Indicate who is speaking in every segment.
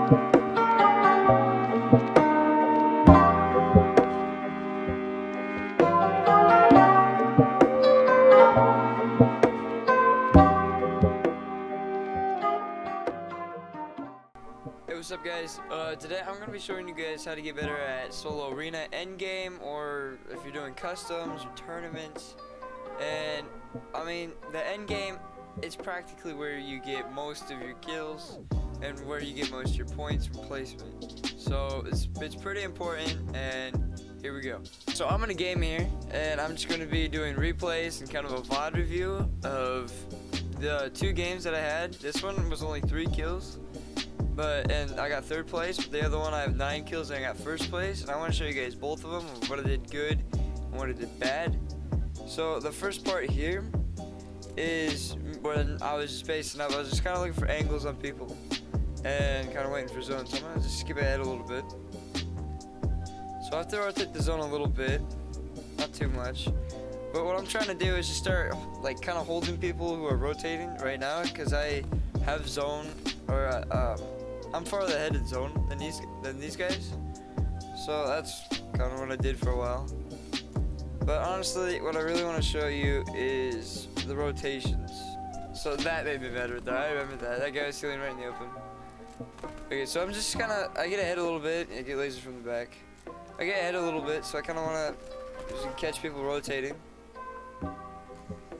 Speaker 1: Hey, what's up guys? Today I'm going to be showing you guys how to get better at solo arena endgame, or if you're doing customs or tournaments. And I mean, the endgame is practically where you get most of your kills and where you get most of your points from placement. So it's pretty important, and here we go. So I'm in a game here, and I'm just going to be doing replays and kind of a VOD review of the 2 games that I had. This one was only 3 kills. And I got 3rd place, but the other one I have 9 kills and I got 1st place, and I want to show you guys both of them, what I did good and what I did bad. So the first part here is when I was just spacing up. I was just kind of looking for angles on people and kind of waiting for zones. So I'm gonna just skip ahead a little bit. So I have to rotate the zone a little bit, not too much. But what I'm trying to do is just start like kind of holding people who are rotating right now, because I have zone, or I'm farther ahead in zone than these guys, so that's kind of what I did for a while. But honestly, what I really want to show you is the rotations. So that made me better there. I remember that guy was stealing right in the open. Okay, so I'm just I get ahead a little bit. I get lasers from the back. I get ahead a little bit, so I kind of want to just catch people rotating.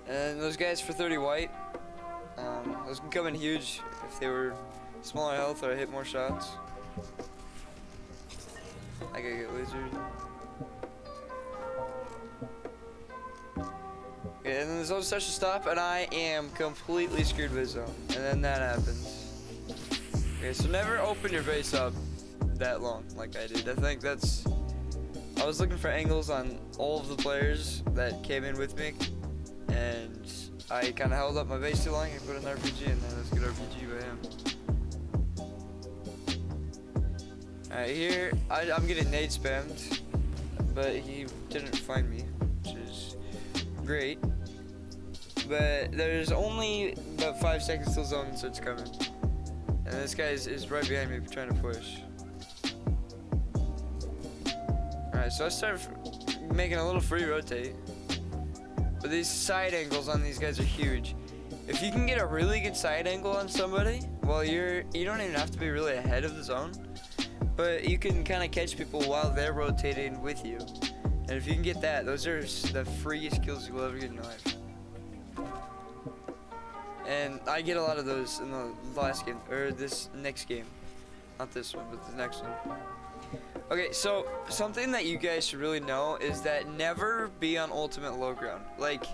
Speaker 1: And those guys for 30 white, those can come in huge if they were smaller health or I hit more shots. I gotta get lasered. Okay, and then the zone starts to stop, and I am completely screwed with zone. And then that happens. Okay, so never open your base up that long like I did. I was looking for angles on all of the players that came in with me, and I kind of held up my base too long and put an RPG in there. Let's get RPG by him. Alright, here, I'm getting nade spammed, but he didn't find me, which is great. But there's only about 5 seconds till zone starts coming. And this guy is right behind me trying to push. Alright, so I started making a little free rotate. But these side angles on these guys are huge. If you can get a really good side angle on somebody, well, you don't even have to be really ahead of the zone, but you can kind of catch people while they're rotating with you. And if you can get that, those are the freest kills you will ever get in your life. And I get a lot of those in the last game, or this next game. Not this one, but the next one. Okay, so something that you guys should really know is that never be on ultimate low ground. Like,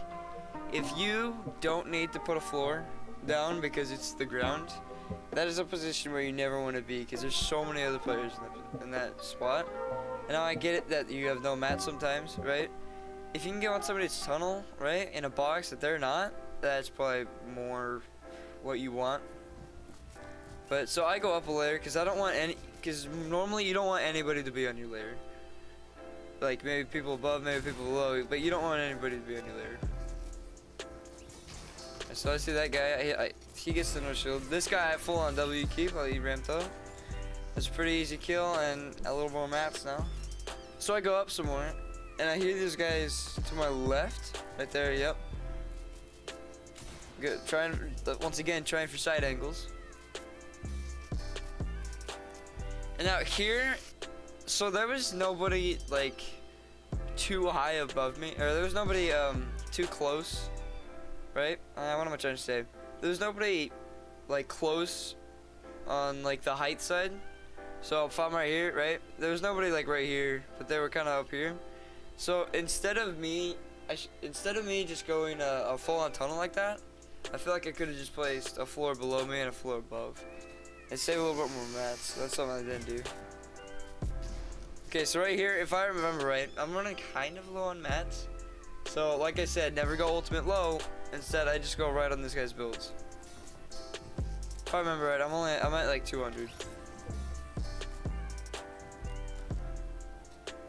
Speaker 1: if you don't need to put a floor down because it's the ground, that is a position where you never want to be, because there's so many other players in that spot. And now I get it that you have no mat sometimes, right? If you can get on somebody's tunnel, right, in a box that they're not, that's probably more what you want. But so I go up a layer because I don't want because normally you don't want anybody to be on your layer. Like maybe people above, maybe people below, but you don't want anybody to be on your layer. So I see that guy, he gets the no shield. This guy I full on W keep while he ramped up. It's a pretty easy kill and a little more mats now. So I go up some more, and I hear these guys to my left, right there, yep. Good, once again, trying for side angles. And out here, so there was nobody like too high above me, or there was nobody too close, right? What am I trying to say? There was nobody like close on like the height side. So if I'm right here, right? There was nobody like right here, but they were kind of up here. So instead of me just going a full-on tunnel like that, I feel like I could have just placed a floor below me and a floor above, and save a little bit more mats. That's something I didn't do. Okay, so right here, if I remember right, I'm running kind of low on mats. So like I said, never go ultimate low. Instead, I just go right on this guy's builds. If I remember right, I'm at like 200.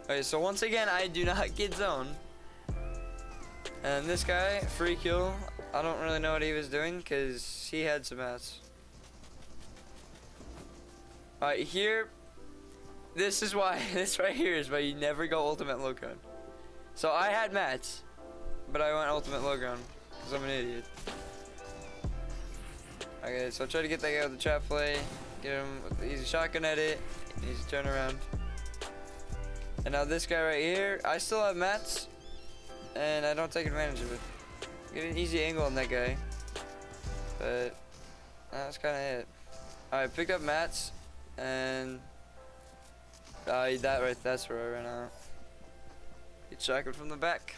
Speaker 1: Okay, so once again, I do not get zone. And this guy, free kill. I don't really know what he was doing because he had some mats. Alright, here, this is why, this right here is why you never go ultimate low ground. So I had mats, but I went ultimate low ground, because I'm an idiot. Okay, so I try to get that guy with the trap play, get him with the easy shotgun edit, easy turnaround. And now this guy right here, I still have mats, and I don't take advantage of it. Get an easy angle on that guy, but that's kind of it. Alright, picked up mats, and that's where I ran out. Get shotgun from the back.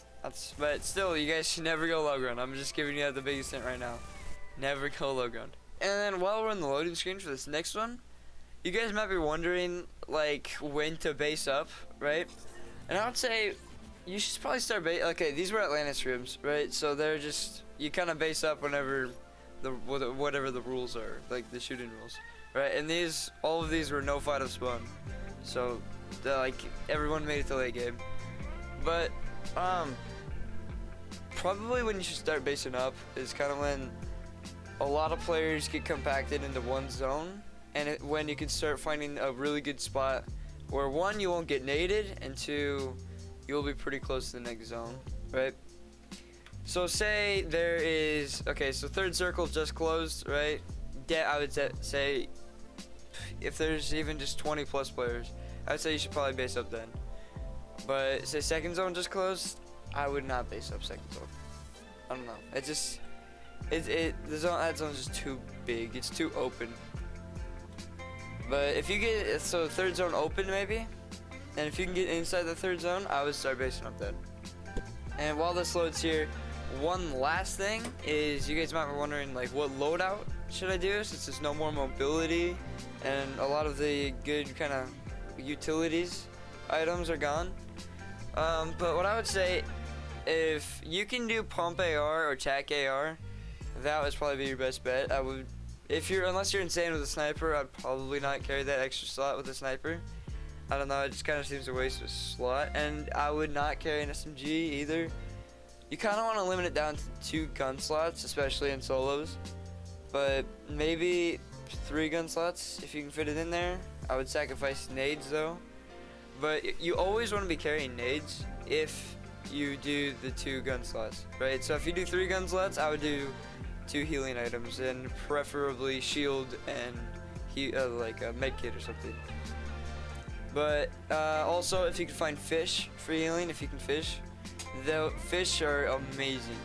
Speaker 1: But still, you guys should never go low ground. I'm just giving you the biggest hint right now. Never go low ground. And then while we're on the loading screen for this next one, you guys might be wondering like when to base up, right? And I would say you should probably start okay, these were Arena Scrims, right? So they're just, you kind of base up whenever whatever the rules are, like the shooting rules, right? And all of these were no fight of spawn, so like everyone made it to late game. But probably when you should start basing up is kind of when a lot of players get compacted into one zone, and when you can start finding a really good spot where one, you won't get naded, and two, you'll be pretty close to the next zone, right? So say there is, okay, so third circle just closed, right? I would say if there's even just 20 plus players, I would say you should probably base up then. But say second zone just closed, I would not base up second zone. I don't know. It just, that zone's just too big. It's too open. But if you get, so third zone open maybe, and if you can get inside the third zone, I would start basing up then. And while this loads here, one last thing is, you guys might be wondering like what loadout should I do, since there's no more mobility and a lot of the good kind of utilities items are gone. But what I would say, if you can do pump AR or tac AR, that would probably be your best bet. I would, unless you're insane with a sniper, I'd probably not carry that extra slot with a sniper. I don't know, it just kind of seems a waste of a slot. And I would not carry an SMG either. You kind of want to limit it down to 2 gun slots, especially in solos. But maybe 3 gun slots if you can fit it in there. I would sacrifice nades though. But you always want to be carrying nades if you do the 2 gun slots, right? So if you do 3 gun slots, I would do 2 healing items, and preferably shield and like a med kit or something. But also, if you can find fish for healing, if you can fish, the fish are amazing.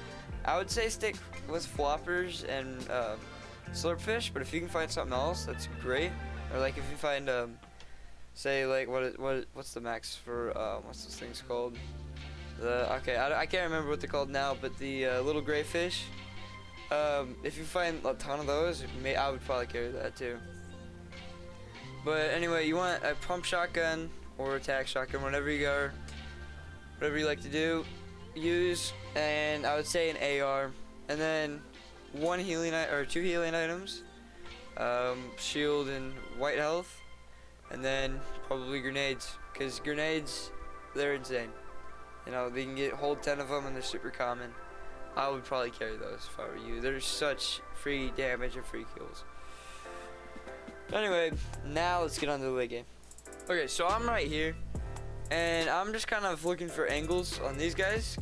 Speaker 1: I would say stick with floppers and slurp fish, but if you can find something else, that's great. Or like if you find say like what's the max for what's those things called? I can't remember what they're called now, but the little gray fish. If you find a ton of those, I would probably carry that too. But anyway, you want a pump shotgun or attack shotgun, whatever you like to do, use. And I would say an AR, and then 2 healing items, shield and white health, and then probably grenades, because grenades, they're insane. You know, they can hold 10 of them, and they're super common. I would probably carry those if I were you. There's such free damage and free kills. Anyway, now let's get on to the late game. Okay, so I'm right here, and I'm just kind of looking for angles on these guys,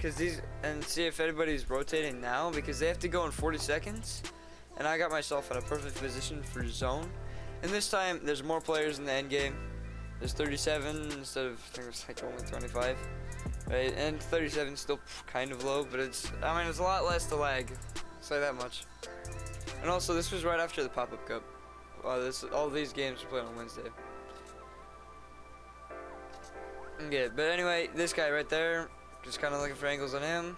Speaker 1: and see if anybody's rotating now, because they have to go in 40 seconds, and I got myself in a perfect position for zone. And this time, there's more players in the end game. There's 37 instead of, I think it's like only 25. Right, and 37 is still kind of low, but it's a lot less to lag. I'll say that much. And also, this was right after the pop-up cup. All these games were played on Wednesday. Okay, but anyway, this guy right there, just kind of looking for angles on him.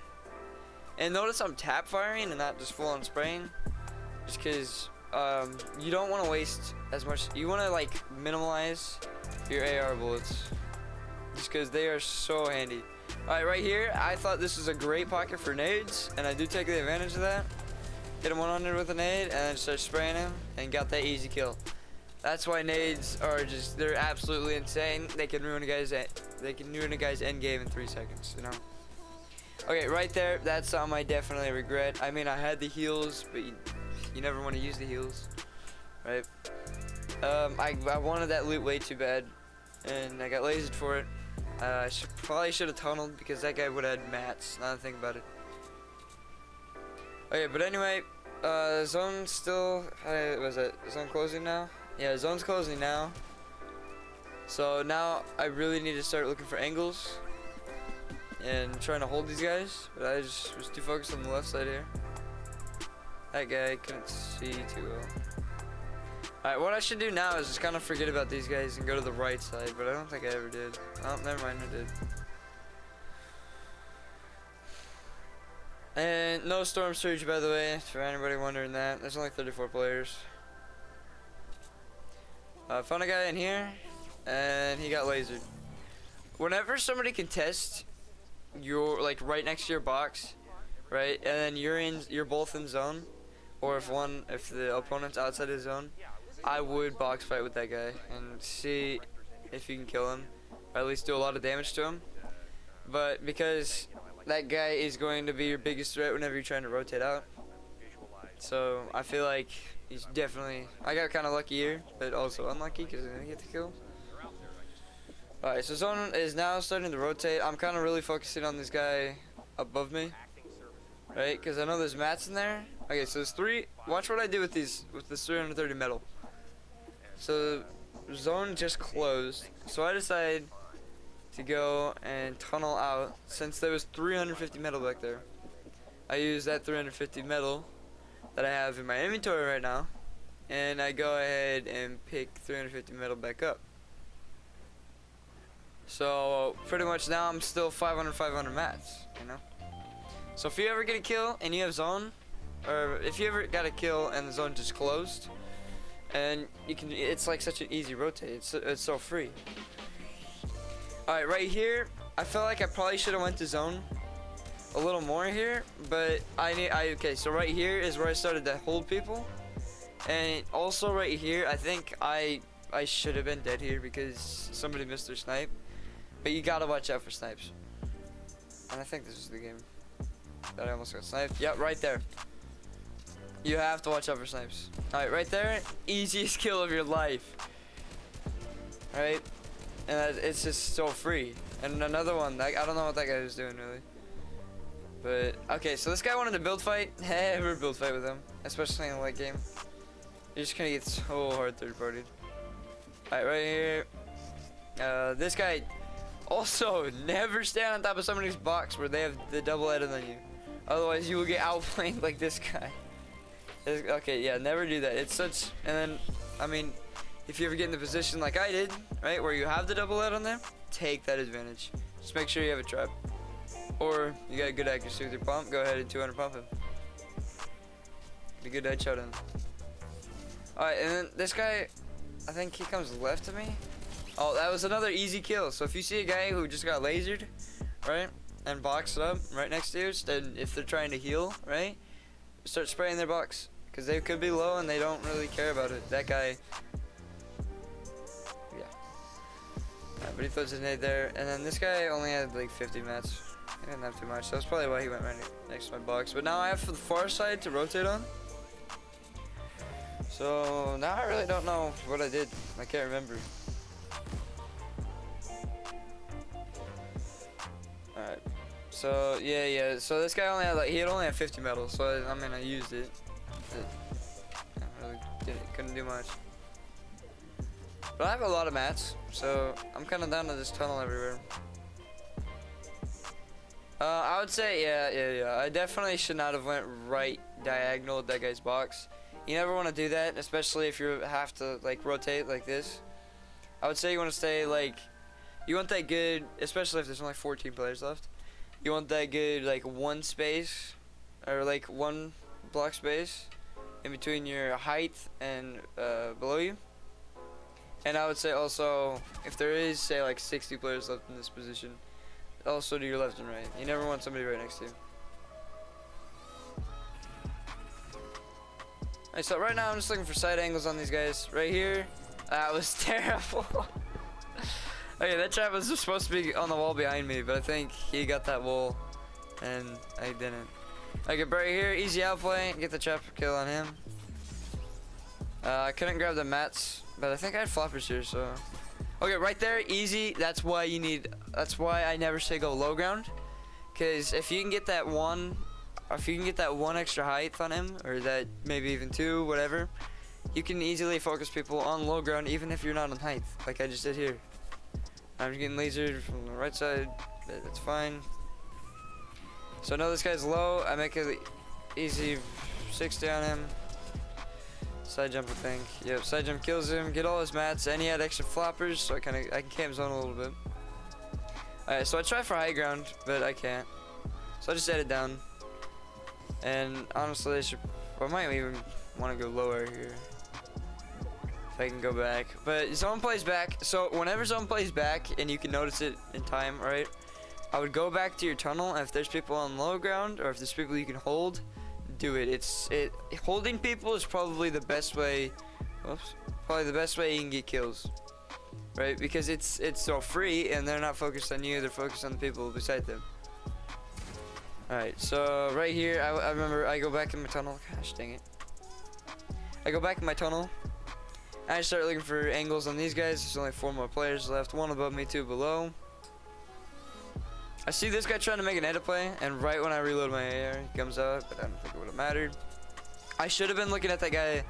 Speaker 1: And notice I'm tap firing and not just full-on spraying, just because you don't want to waste as much. You want to like minimize your AR bullets, just because they are so handy. Alright, right here, I thought this was a great pocket for nades, and I do take the advantage of that. Hit him 100 with a nade, and then start spraying him, and got that easy kill. That's why nades are they're absolutely insane. They can ruin a guy's end game in 3 seconds, you know. Okay, right there, that's something I definitely regret. I mean, I had the heals, but you never want to use the heals, right? I wanted that loot way too bad, and I got lasered for it. I probably should have tunneled because that guy would have had mats. Now that I think about it. Okay, but anyway, zone still. Was it zone closing now? Yeah, zone's closing now. So now I really need to start looking for angles and trying to hold these guys. But I just was too focused on the left side here. That guy couldn't see too well. Alright, what I should do now is just kind of forget about these guys and go to the right side, but I don't think I ever did. Oh, never mind, I did. And no storm surge, by the way, for anybody wondering that. There's only 34 players. Found a guy in here, and he got lasered. Whenever somebody contests, you're like right next to your box, right, and then you're both in zone, or if the opponent's outside of zone, I would box fight with that guy and see if you can kill him, or at least do a lot of damage to him. But because that guy is going to be your biggest threat whenever you're trying to rotate out, so I feel like he's definitely. I got kind of lucky here, but also unlucky because I didn't get the kill. Alright, so zone is now starting to rotate. I'm kind of really focusing on this guy above me, right? Because I know there's mats in there. Okay, so there's 3. Watch what I do with this 330 metal. So zone just closed, so I decided to go and tunnel out. Since there was 350 metal back there, I use that 350 metal that I have in my inventory right now, and I go ahead and pick 350 metal back up. So pretty much now I'm still 500 mats, you know. So if you ever get a kill and you have zone, or if you ever got a kill and the zone just closed, and you can, it's like such an easy rotate. It's so free. All right, right here, I feel like I probably should have went to zone a little more here, but okay. So right here is where I started to hold people, and also right here, I think I should have been dead here because somebody missed their snipe. But you gotta watch out for snipes. And I think this is the game that I almost got sniped. Yep, right there. You have to watch out for snipes. Alright, right there, easiest kill of your life. Alright? And it's just so free. And another one, I don't know what that guy was doing really. But, okay, so this guy wanted to build fight. Never build fight with him. Especially in the late game. You're just gonna get so hard third partied. Alright, right here. This guy, also, never stand on top of somebody's box where they have the double header than you. Otherwise, you will get outflanked like this guy. Okay, yeah, never do that. It's such, and then, I mean, if you ever get in the position like I did, right, where you have the double head on there, take that advantage. Just make sure you have a trap. Or, you got good accuracy with your pump, go ahead and 200 pump him. Get a good headshot in. Alright, and then this guy, I think he comes left of me. Oh, that was another easy kill. So if you see a guy who just got lasered, right, and boxed up right next to you, then if they're trying to heal, right, start spraying their box. Because they could be low and they don't really care about it. That guy, yeah. But he throws his nade there. And then this guy only had like 50 mats. He didn't have too much. That's probably why he went right next to my box. But now I have for the far side to rotate on. So now I really don't know what I did. I can't remember. Alright. So yeah. So this guy only had he had only 50 metal. So I mean I used it. I really couldn't do much. But I have a lot of mats, so I'm kind of down to this tunnel everywhere. I would say yeah. I definitely should not have went right diagonal with that guy's box. You never want to do that, especially if you have to like rotate like this. I would say you want to stay like, you want that good, especially if there's only 14 players left. You want that good like one space, or like one block space in between your height and below you. And I would say also, if there is say like 60 players left in this position, also to your left and right. You never want somebody right next to you. Alright, so right now I'm just looking for side angles on these guys. Right here, that was terrible. Okay, that trap was supposed to be on the wall behind me, but I think he got that wall, and I didn't. Okay, but right here, easy outplay, get the trap kill on him. I couldn't grab the mats but I think I had floppers here, so. Okay, right there, easy. That's why I never say go low ground. Cause if you can get that one extra height on him, or that maybe even 2, whatever, you can easily focus people on low ground even if you're not on height, like I just did here. I'm getting lasered from the right side, but that's fine. So I know this guy's low. I make it easy 60 on him. Side jump, I think. Yep, side jump kills him. Get all his mats, and he had extra floppers, so I can camp zone a little bit. Alright, so I try for high ground, but I can't. So I just edit down. And honestly, I might even want to go lower here. If I can go back. But zone plays back. So whenever zone plays back, and you can notice it in time, right? I would go back to your tunnel, and if there's people on low ground, or if there's people you can hold, do it. Holding people is probably the best way. Oops. Probably the best way you can get kills. Right, because it's so free, and they're not focused on you, they're focused on the people beside them. Alright, so right here, I remember I go back in my tunnel. Gosh dang it. I go back in my tunnel, and I start looking for angles on these guys. There's only 4 more players left, 1 above me, 2 below. I see this guy trying to make an edit play, and right when I reload my AR, he comes out, but I don't think it would have mattered. I should have been looking at that guy,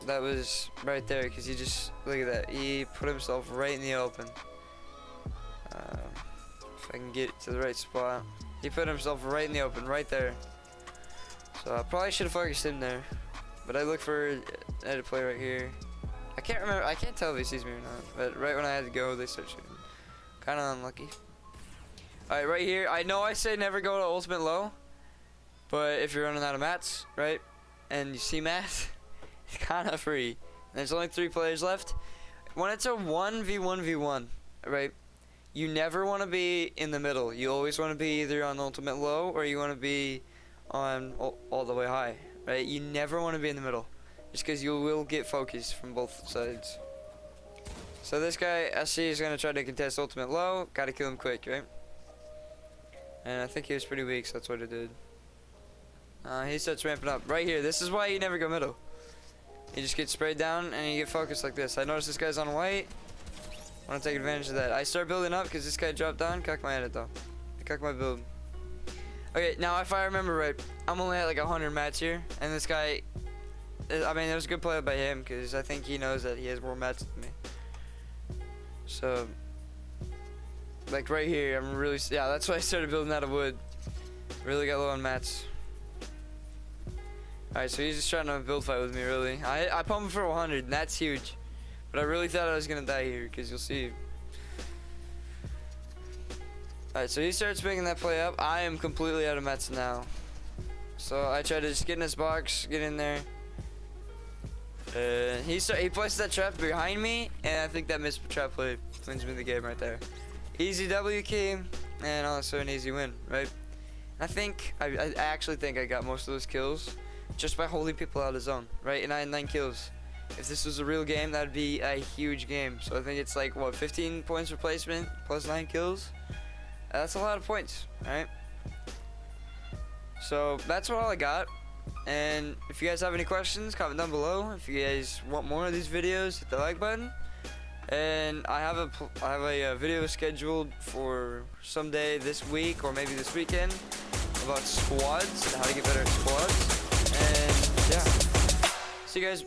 Speaker 1: that was right there, because he just, look at that, he put himself right in the open. If I can get to the right spot, he put himself right in the open, right there. So I probably should have focused him there, but I look for an edit play right here. I can't remember, I can't tell if he sees me or not, but right when I had to go, they start shooting. Kind of unlucky. Alright, right here, I know I say never go to ultimate low, but if you're running out of mats, right, and you see mats, it's kind of free. And there's only 3 players left. When it's a 1v1v1, right, you never want to be in the middle. You always want to be either on ultimate low, or you want to be on all the way high, right? You never want to be in the middle, just because you will get focused from both sides. So this guy, SC, is going to try to contest ultimate low. Gotta kill him quick, right? And I think he was pretty weak, so that's what it did. He starts ramping up. Right here, this is why you never go middle. You just get sprayed down, and you get focused like this. I notice this guy's on white. I want to take advantage of that. I start building up, because this guy dropped down. Cuck my edit, though. I cuck my build. Okay, now if I remember right, I'm only at like 100 mats here. And this guy, I mean, it was a good play by him, because I think he knows that he has more mats than me. So, like right here, I'm really, yeah, that's why I started building out of wood. Really got low on mats. Alright, so he's just trying to build fight with me, really. I pumped him for 100, and that's huge. But I really thought I was going to die here, because you'll see. Alright, so he starts making that play up. I am completely out of mats now. So I try to just get in this box, get in there. He placed that trap behind me, and I think that missed trap play wins me the game right there. Easy W key, and also an easy win, right? I actually think I got most of those kills just by holding people out of zone, right? And I had 9 kills. If this was a real game, that'd be a huge game. So I think it's like, what, 15 points replacement plus 9 kills? That's a lot of points, right? So that's all I got. And if you guys have any questions, comment down below. If you guys want more of these videos, hit the like button. And I have a video scheduled for someday this week or maybe this weekend about squads and how to get better at squads. And yeah, see you guys.